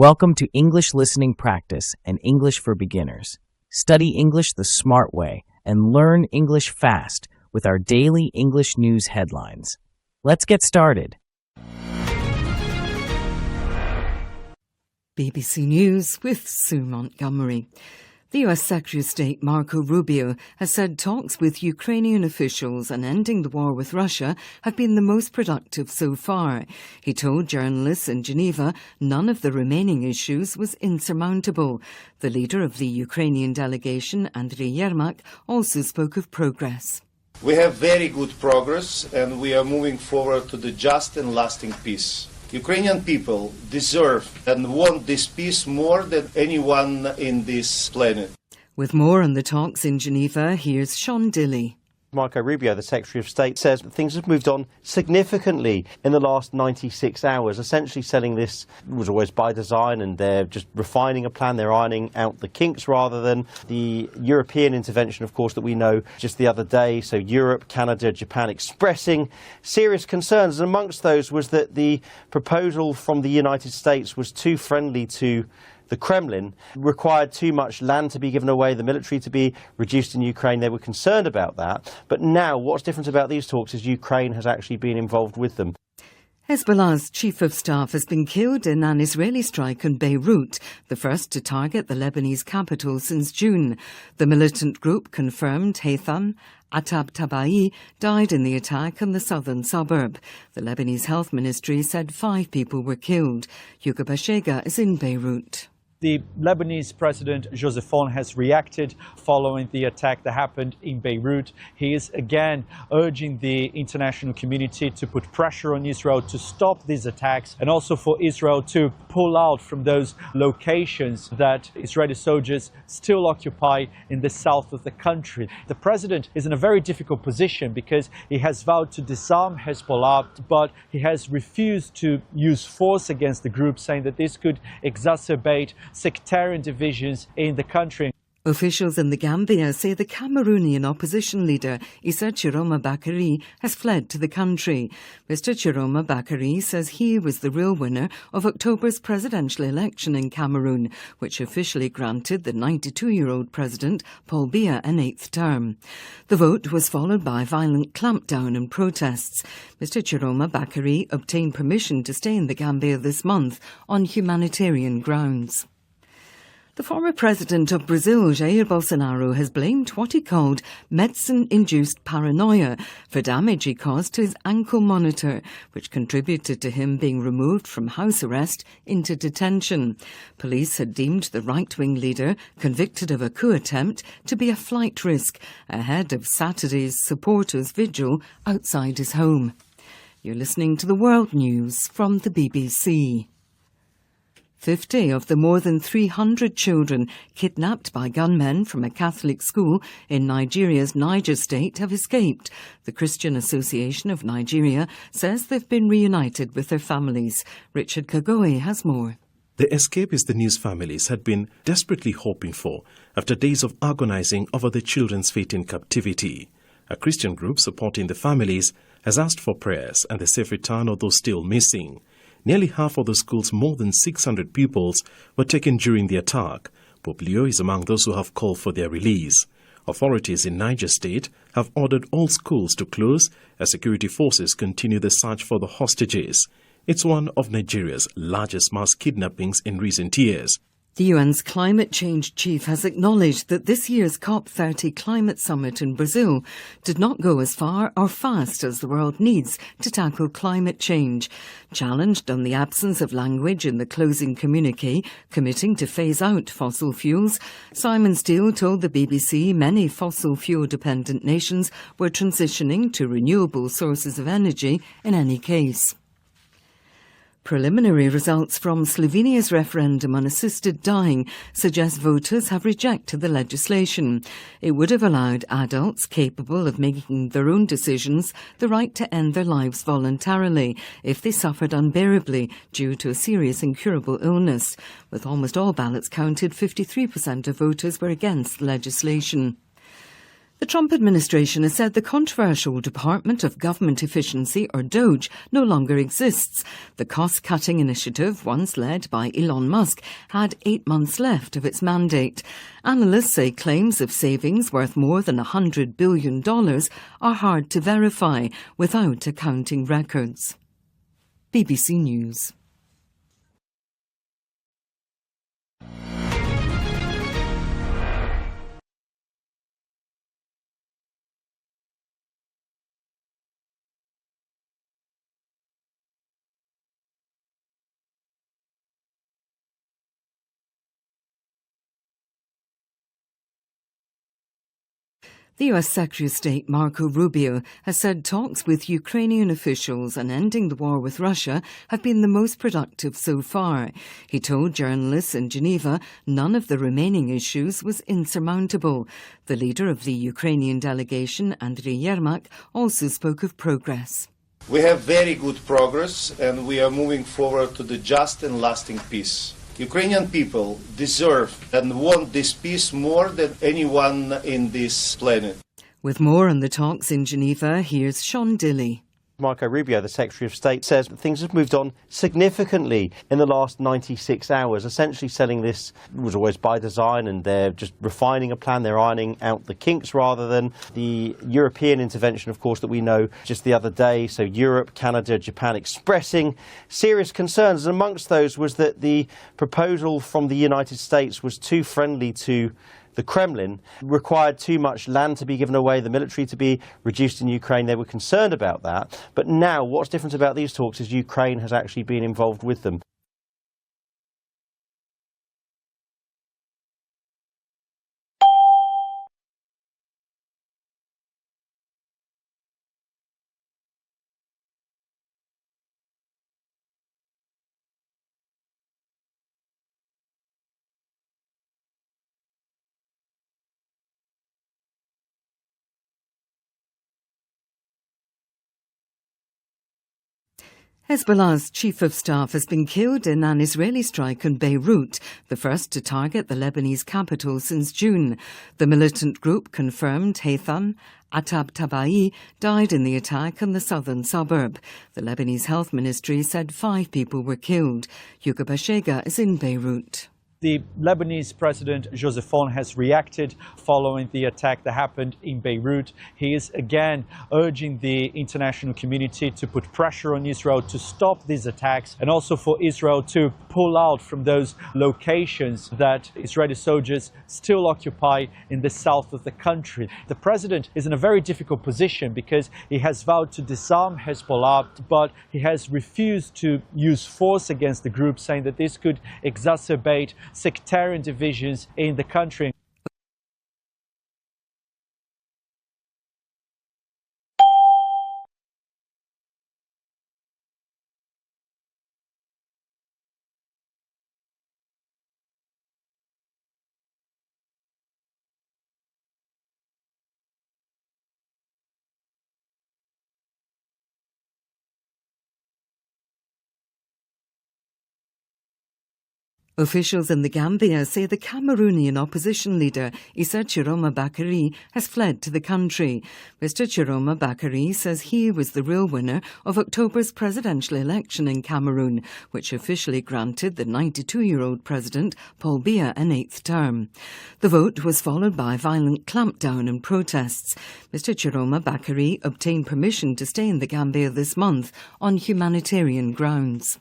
Welcome to English Listening Practice and English for Beginners. Study English the smart way and learn English fast with our daily English news headlines. Let's get started. BBC News with Sue Montgomery. The US Secretary of State Marco Rubio has said talks with Ukrainian officials on ending the war with Russia have been the most productive so far. He told journalists in Geneva none of the remaining issues was insurmountable. The leader of the Ukrainian delegation, Andriy Yermak, also spoke of progress. We have very good progress and we are moving forward to the just and lasting peace. Ukrainian people deserve and want this peace more than anyone in this planet. With more on the talks in Geneva, here's Sean Dilley. Marco Rubio, the Secretary of State, says that things have moved on significantly in the last 96 hours. Essentially saying this was always by design and they're just refining a plan, they're ironing out the kinks rather than the European intervention, of course, that we know just the other day. So Europe, Canada, Japan expressing serious concerns. And amongst those was that the proposal from the United States was too friendly to the Kremlin, required too much land to be given away, the military to be reduced in Ukraine. They were concerned about that. But now what's different about these talks is Ukraine has actually been involved with them. Hezbollah's chief of staff has been killed in an Israeli strike on Beirut, the first to target the Lebanese capital since June. The militant group confirmed Haytham Atab-Tabai died in the attack in the southern suburb. The Lebanese Health Ministry said 5 people were killed. Hugo Bashega is in Beirut. The Lebanese President Joseph Aoun has reacted following the attack that happened in Beirut. He is again urging the international community to put pressure on Israel to stop these attacks and also for Israel to pull out from those locations that Israeli soldiers still occupy in the south of the country. The president is in a very difficult position because he has vowed to disarm Hezbollah, but he has refused to use force against the group, saying that this could exacerbate sectarian divisions in the country. Officials in the Gambia say the Cameroonian opposition leader Issa Chiroma Bakary has fled to the country. Mr. Chiroma Bakary says he was the real winner of October's presidential election in Cameroon, which officially granted the 92-year-old president Paul Biya an 8th term. The vote was followed by violent clampdown and protests. Mr. Chiroma Bakary obtained permission to stay in the Gambia this month on humanitarian grounds. The former president of Brazil, Jair Bolsonaro, has blamed what he called medicine-induced paranoia for damage he caused to his ankle monitor, which contributed to him being removed from house arrest into detention. Police had deemed the right-wing leader, convicted of a coup attempt, to be a flight risk ahead of Saturday's supporters' vigil outside his home. You're listening to the World News from the BBC. 50 of the more than 300 children kidnapped by gunmen from a Catholic school in Nigeria's Niger state have escaped. The Christian Association of Nigeria says they've been reunited with their families. Richard Kagoe has more. The escape is the news families had been desperately hoping for after days of agonizing over the children's fate in captivity. A Christian group supporting the families has asked for prayers and the safe return of those still missing. Nearly half of the school's more than 600 pupils were taken during the attack. Pope Leo is among those who have called for their release. Authorities in Niger State have ordered all schools to close as security forces continue the search for the hostages. It's one of Nigeria's largest mass kidnappings in recent years. The UN's climate change chief has acknowledged that this year's COP30 climate summit in Brazil did not go as far or fast as the world needs to tackle climate change. Challenged on the absence of language in the closing communiqué committing to phase out fossil fuels, Simon Steele told the BBC many fossil fuel-dependent nations were transitioning to renewable sources of energy in any case. Preliminary results from Slovenia's referendum on assisted dying suggest voters have rejected the legislation. It would have allowed adults capable of making their own decisions the right to end their lives voluntarily if they suffered unbearably due to a serious incurable illness. With almost all ballots counted, 53% of voters were against the legislation. The Trump administration has said the controversial Department of Government Efficiency, or DOGE, no longer exists. The cost-cutting initiative, once led by Elon Musk, had 8 months left of its mandate. Analysts say claims of savings worth more than $100 billion are hard to verify without accounting records. BBC News. The US Secretary of State Marco Rubio has said talks with Ukrainian officials on ending the war with Russia have been the most productive so far. He told journalists in Geneva none of the remaining issues was insurmountable. The leader of the Ukrainian delegation, Andriy Yermak, also spoke of progress. We have very good progress and we are moving forward to the just and lasting peace. Ukrainian people deserve and want this peace more than anyone in this planet. With more on the talks in Geneva, here's Sean Dilley. Marco Rubio, the Secretary of State, says things have moved on significantly in the last 96 hours. Essentially selling this was always by design, and they're just refining a plan. They're ironing out the kinks rather than the European intervention, of course, that we know just the other day. So Europe, Canada, Japan expressing serious concerns. And amongst those was that the proposal from the United States was too friendly to the Kremlin, required too much land to be given away, the military to be reduced in Ukraine. They were concerned about that. But now what's different about these talks is Ukraine has actually been involved with them. Hezbollah's chief of staff has been killed in an Israeli strike on Beirut, the first to target the Lebanese capital since June. The militant group confirmed Haytham Atab-Tabai died in the attack on the southern suburb. The Lebanese Health Ministry said 5 people were killed. Yuka Bashega is in Beirut. The Lebanese President Joseph Aoun has reacted following the attack that happened in Beirut. He is again urging the international community to put pressure on Israel to stop these attacks, and also for Israel to pull out from those locations that Israeli soldiers still occupy in the south of the country. The president is in a very difficult position because he has vowed to disarm Hezbollah, but he has refused to use force against the group, saying that this could exacerbate sectarian divisions in the country. Officials in the Gambia say the Cameroonian opposition leader Issa Chiroma Bakary has fled to the country. Mr. Chiroma Bakary says he was the real winner of October's presidential election in Cameroon, which officially granted the 92-year-old president Paul Biya an 8th term. The vote was followed by a violent clampdown and protests. Mr. Chiroma Bakary obtained permission to stay in the Gambia this month on humanitarian grounds.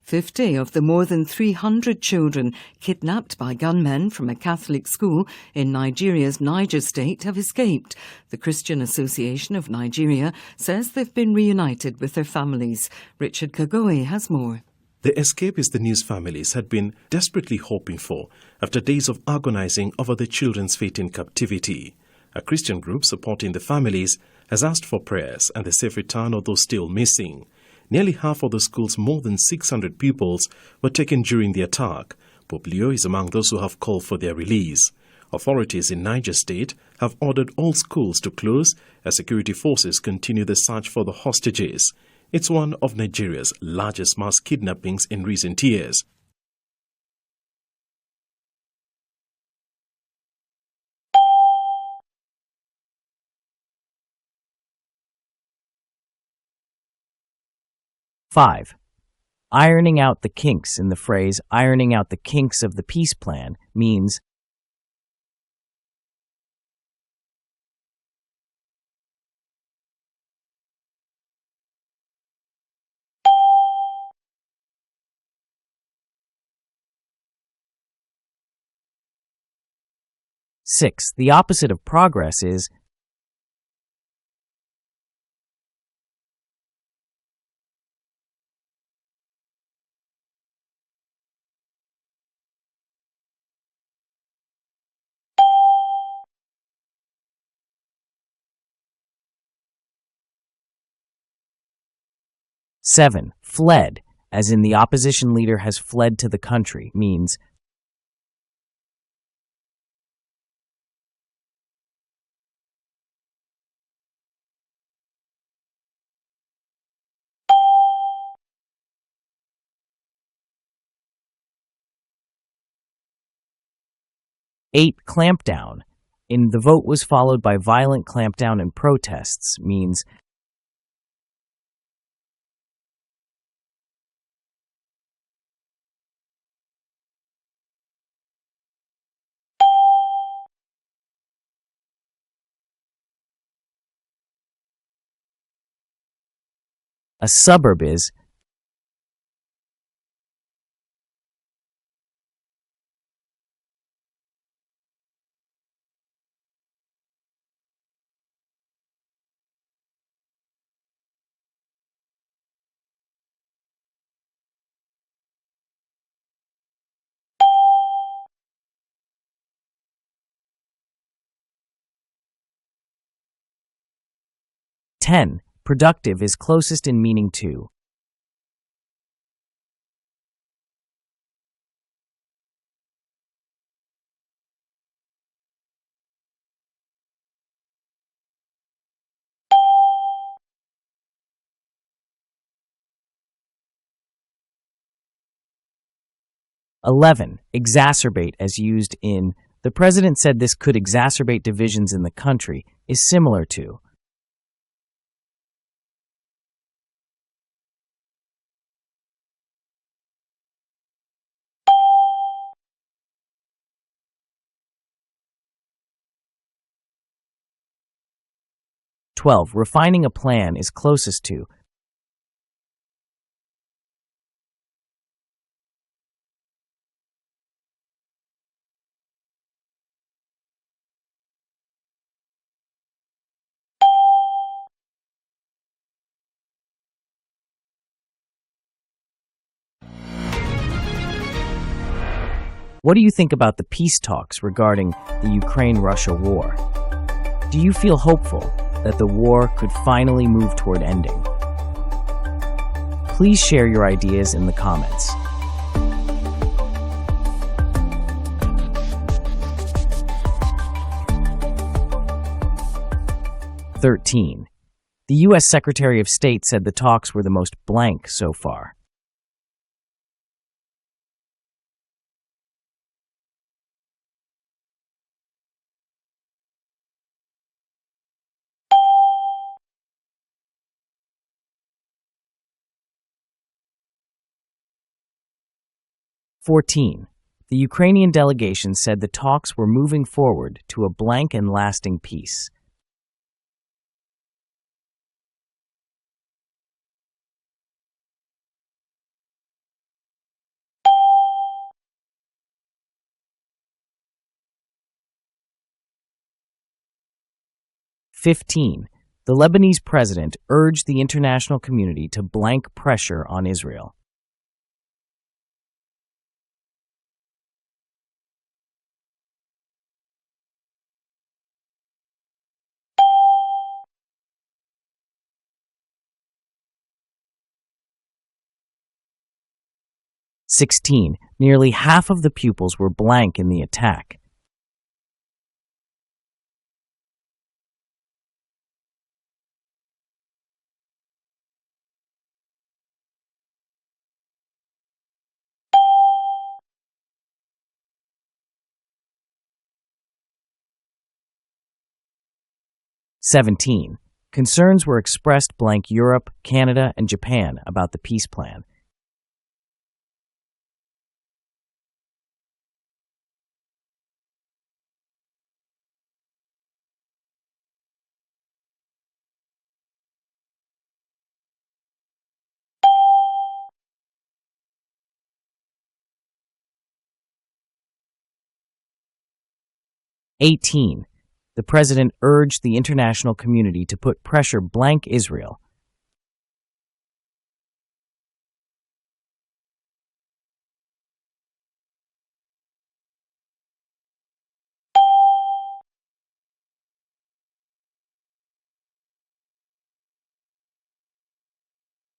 "50 of the more than 300 children kidnapped by gunmen from a Catholic school in Nigeria's Niger state have escaped. The Christian Association of Nigeria says they've been reunited with their families. Richard Kagoe has more. The escape is the news families had been desperately hoping for after days of agonizing over the children's fate in captivity. A Christian group supporting the families has asked for prayers and the safe return of those still missing. Nearly half of the school's more than 600 pupils were taken during the attack. Pope Leo is among those who have called for their release. Authorities in Niger State have ordered all schools to close as security forces continue the search for the hostages. It's one of Nigeria's largest mass kidnappings in recent years. Five. Ironing out the kinks in the phrase ironing out the kinks of the peace plan means Six. The opposite of progress is 7. Fled, as in the opposition leader has fled to the country, means Eight. Clampdown, in the vote was followed by violent clampdown and protests, means a suburb is Ten. Productive is closest in meaning to 11. Exacerbate, as used in the president said this could exacerbate divisions in the country, is similar to 12. Refining a plan is closest to 'What do you think about the peace talks regarding the Ukraine-Russia war? Do you feel hopeful that the war could finally move toward ending? Please share your ideas in the comments. "13. The U.S. Secretary of State said the talks were the most blank so far. "14. The Ukrainian delegation said the talks were moving forward to a blank and lasting peace. "15. The Lebanese president urged the international community to blank pressure on Israel. 16. Nearly half of the pupils were blank in the attack. 17. Concerns were expressed blank Europe, Canada, and Japan about the peace plan. 18. The president urged the international community to put pressure blank Israel.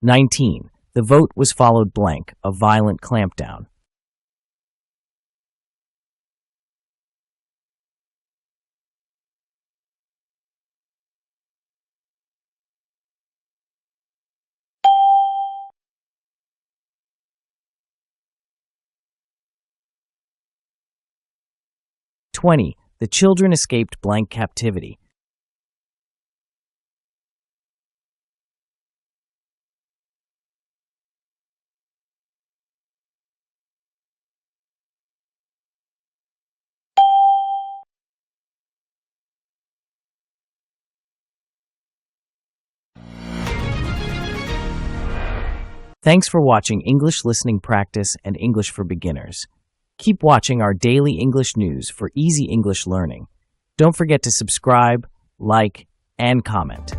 19. The vote was followed blank, a violent clampdown. 20. The children escaped blank captivity. 'Thanks for watching English Listening Practice and English for Beginners. Keep watching our daily English news for easy English learning. Don't forget to subscribe, like, and comment.